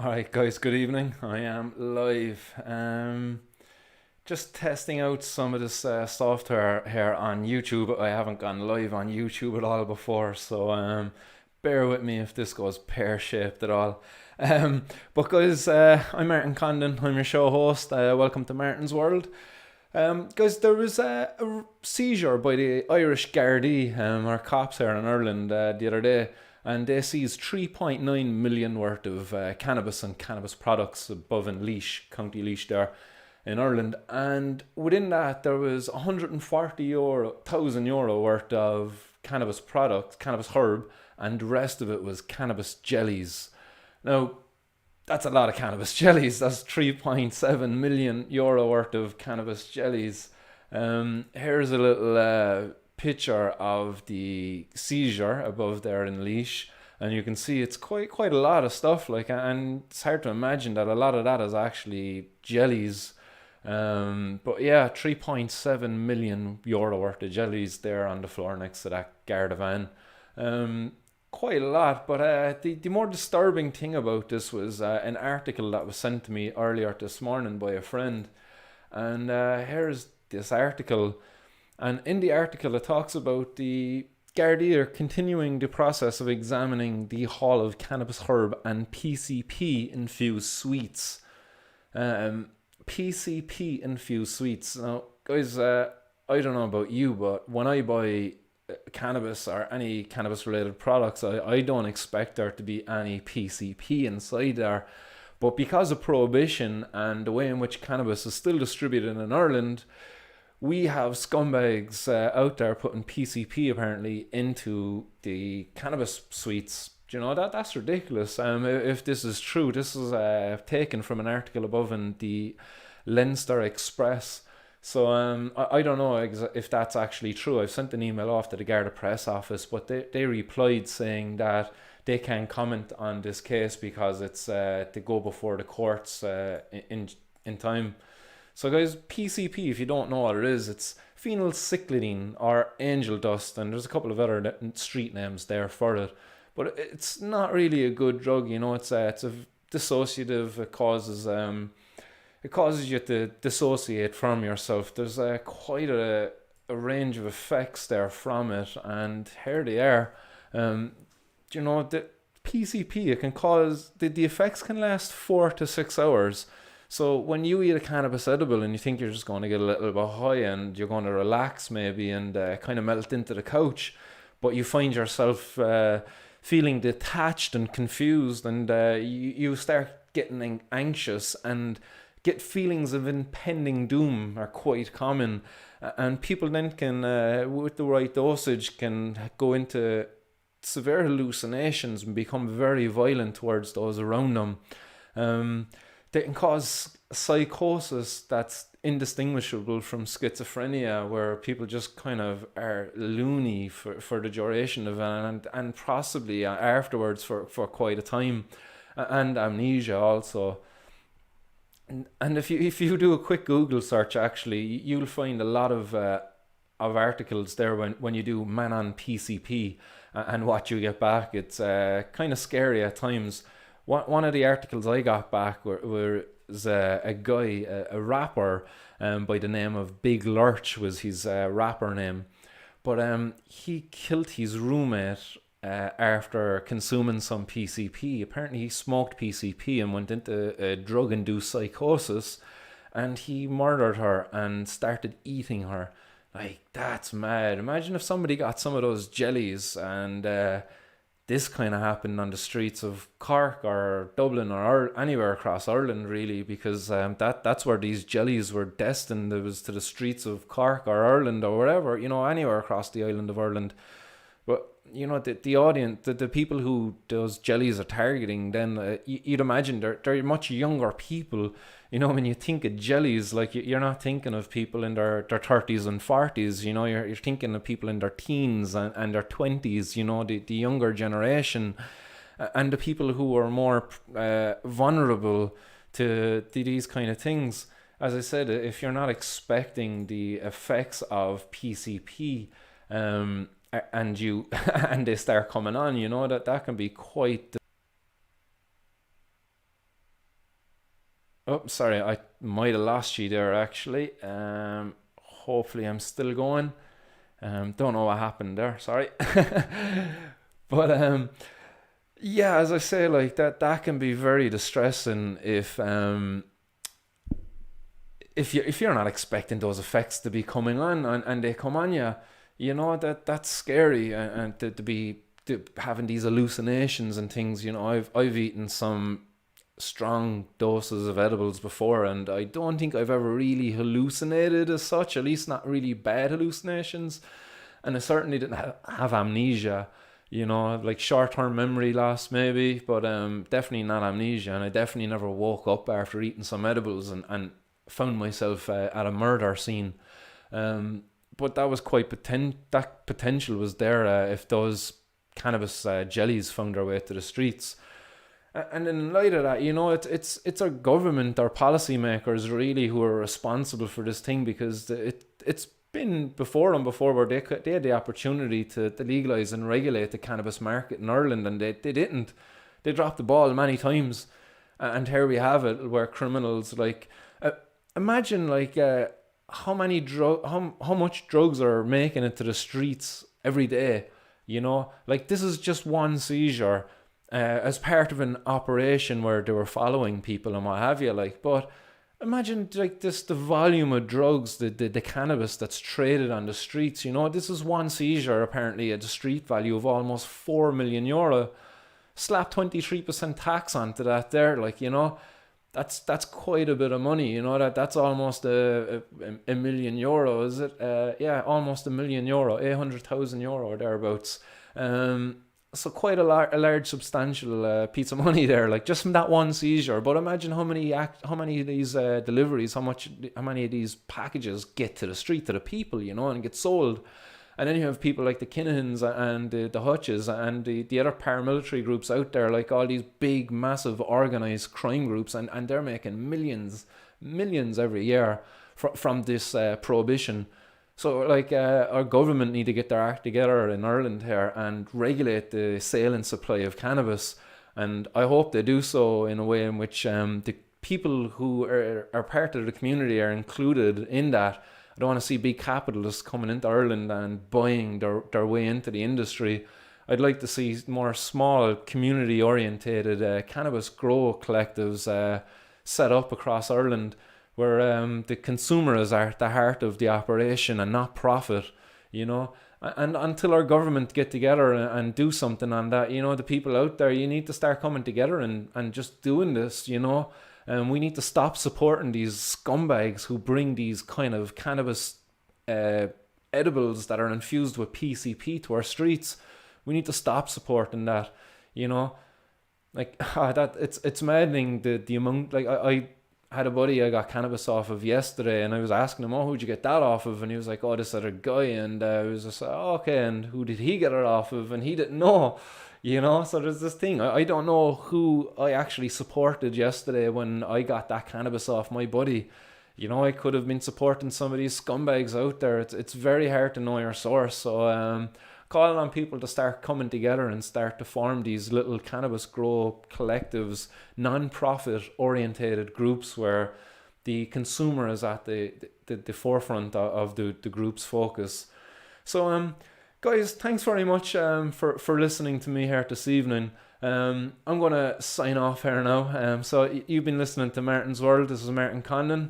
Alright, guys, good evening. I am live. Just testing out some of this software here on YouTube. I haven't gone live on YouTube at all before, so bear with me if this goes pear shaped at all. Um, but, guys, I'm Martin Condon. I'm your show host. Welcome to Martin's World. Guys, there was a seizure by the Irish Gardaí, or cops here in Ireland, the other day, and they seized 3.9 million worth of cannabis and cannabis products above in Laois, County Laois there in Ireland. And within that, there was 140,000 euro worth of cannabis products, cannabis herb, and the rest of it was cannabis jellies. Now, that's a lot of cannabis jellies. That's 3.7 million euro worth of cannabis jellies. Here's a little picture of the seizure above there in Laois, and you can see it's quite a lot of stuff. And it's hard to imagine that a lot of that is actually jellies. But yeah, 3.7 million euro worth of jellies there on the floor next to that Garda van. Quite a lot, but the more disturbing thing about this was an article that was sent to me earlier this morning by a friend. And here's this article. And in the article, it talks about the Gardaí are continuing the process of examining the haul of cannabis herb and PCP infused sweets. PCP infused sweets. Now, guys, I don't know about you, but when I buy cannabis or any cannabis related products, I don't expect there to be any PCP inside there. But because of prohibition and the way in which cannabis is still distributed in Ireland, we have scumbags out there putting PCP apparently into the cannabis sweets. Do you know that's ridiculous? If this is true, this is taken from an article above in the Leinster Express. So I don't know if that's actually true. I've sent an email off to the Garda Press office, but they replied saying that they can't comment on this case because it's to go before the courts in time. So, guys, PCP, if you don't know what it is, it's phenylcyclidine or angel dust, and there's a couple of other street names there for it. But it's not really a good drug, you know. It's a dissociative. It causes you to dissociate from yourself. There's quite a range of effects there from it, and here they are. You know, the PCP, it can cause the effects can last 4 to 6 hours. So when you eat a cannabis edible and you think you're just going to get a little bit high and you're going to relax maybe and kind of melt into the couch, but you find yourself feeling detached and confused, and you start getting anxious, and get feelings of impending doom are quite common. And people then can, with the right dosage, can go into severe hallucinations and become very violent towards those around them. They can cause psychosis that's indistinguishable from schizophrenia, where people just kind of are loony for the duration of it, and possibly afterwards for quite a time, and amnesia also. And if you do a quick Google search, actually, you'll find a lot of articles there when you do man on PCP, and what you get back. It's kind of scary at times. One of the articles I got back was a guy, a rapper, by the name of Big Lurch was his rapper name. But he killed his roommate after consuming some PCP. Apparently he smoked PCP and went into a drug-induced psychosis, and he murdered her and started eating her. Like, that's mad. Imagine if somebody got some of those jellies and this kind of happened on the streets of Cork or Dublin or anywhere across Ireland, really, because that's where these jellies were destined. It was to the streets of Cork or Ireland or wherever, you know, anywhere across the island of Ireland. But, you know, the audience, the people who those jellies are targeting, then you'd imagine they're much younger people. You know, when you think of jellies, like, you're not thinking of people in their 30s and 40s, you know, you're thinking of people in their teens and their 20s, you know, the younger generation, and the people who are more vulnerable to these kind of things. As I said, if you're not expecting the effects of PCP, and you and they start coming on, you know, that can be quite Oh, sorry, I might have lost you there actually. Hopefully I'm still going. Don't know what happened there. Sorry. But yeah, as I say, like that can be very distressing if you're not expecting those effects to be coming on, and they come on you. You know that's scary, and to having these hallucinations and things. You know, I've eaten some strong doses of edibles before, and I don't think I've ever really hallucinated as such, at least not really bad hallucinations. And I certainly didn't have amnesia, you know, like short-term memory loss maybe, but definitely not amnesia. And I definitely never woke up after eating some edibles and found myself at a murder scene. But that was that potential was there if those cannabis jellies found their way to the streets. And in light of that, you know, it's our government, our policymakers, really, who are responsible for this thing, because it's been before and before where they had the opportunity to legalize and regulate the cannabis market in Ireland, and they didn't. They dropped the ball many times, and here we have it, where criminals like imagine like how much drugs are making it to the streets every day. You know, like this is just one seizure as part of an operation where they were following people and what have you. Like, but imagine like the volume of drugs, the cannabis that's traded on the streets. You know, this is one seizure apparently at a street value of almost €4 million. Slap 23% tax onto that there, like, you know, that's quite a bit of money. You know, that's almost a million euro, is it? Yeah, almost €1 million, €800,000 or thereabouts. So quite a large, substantial piece of money there, like just from that one seizure. But imagine how many of these deliveries, how many of these packages get to the street, to the people, you know, and get sold. And then you have people like the Kinahans and the Hutches and the other paramilitary groups out there, like all these big, massive, organized crime groups, and they're making millions every year from this prohibition. So, like, our government need to get their act together in Ireland here and regulate the sale and supply of cannabis. And I hope they do so in a way in which the people who are part of the community are included in that. I don't want to see big capitalists coming into Ireland and buying their way into the industry. I'd like to see more small, community-orientated cannabis grow collectives set up across Ireland, where the consumer is at the heart of the operation and not profit, you know. And until our government get together and do something on that, you know, the people out there, you need to start coming together and just doing this, you know. And we need to stop supporting these scumbags who bring these kind of cannabis edibles that are infused with PCP to our streets. We need to stop supporting that, you know. Like, that it's maddening the amount. Like, I had a buddy I got cannabis off of yesterday, and I was asking him, "Oh, who'd you get that off of?" And he was like, "Oh, this other guy." And I was just like, "Oh, okay." And who did he get it off of? And he didn't know, you know. So there's this thing. I don't know who I actually supported yesterday when I got that cannabis off my buddy. You know, I could have been supporting some of these scumbags out there. It's very hard to know your source. So calling on people to start coming together and start to form these little cannabis grow collectives, non-profit orientated groups where the consumer is at the forefront of the group's focus. So guys, thanks very much for listening to me here this evening. I'm going to sign off here now. So you've been listening to Martin's World. This is Martin Condon.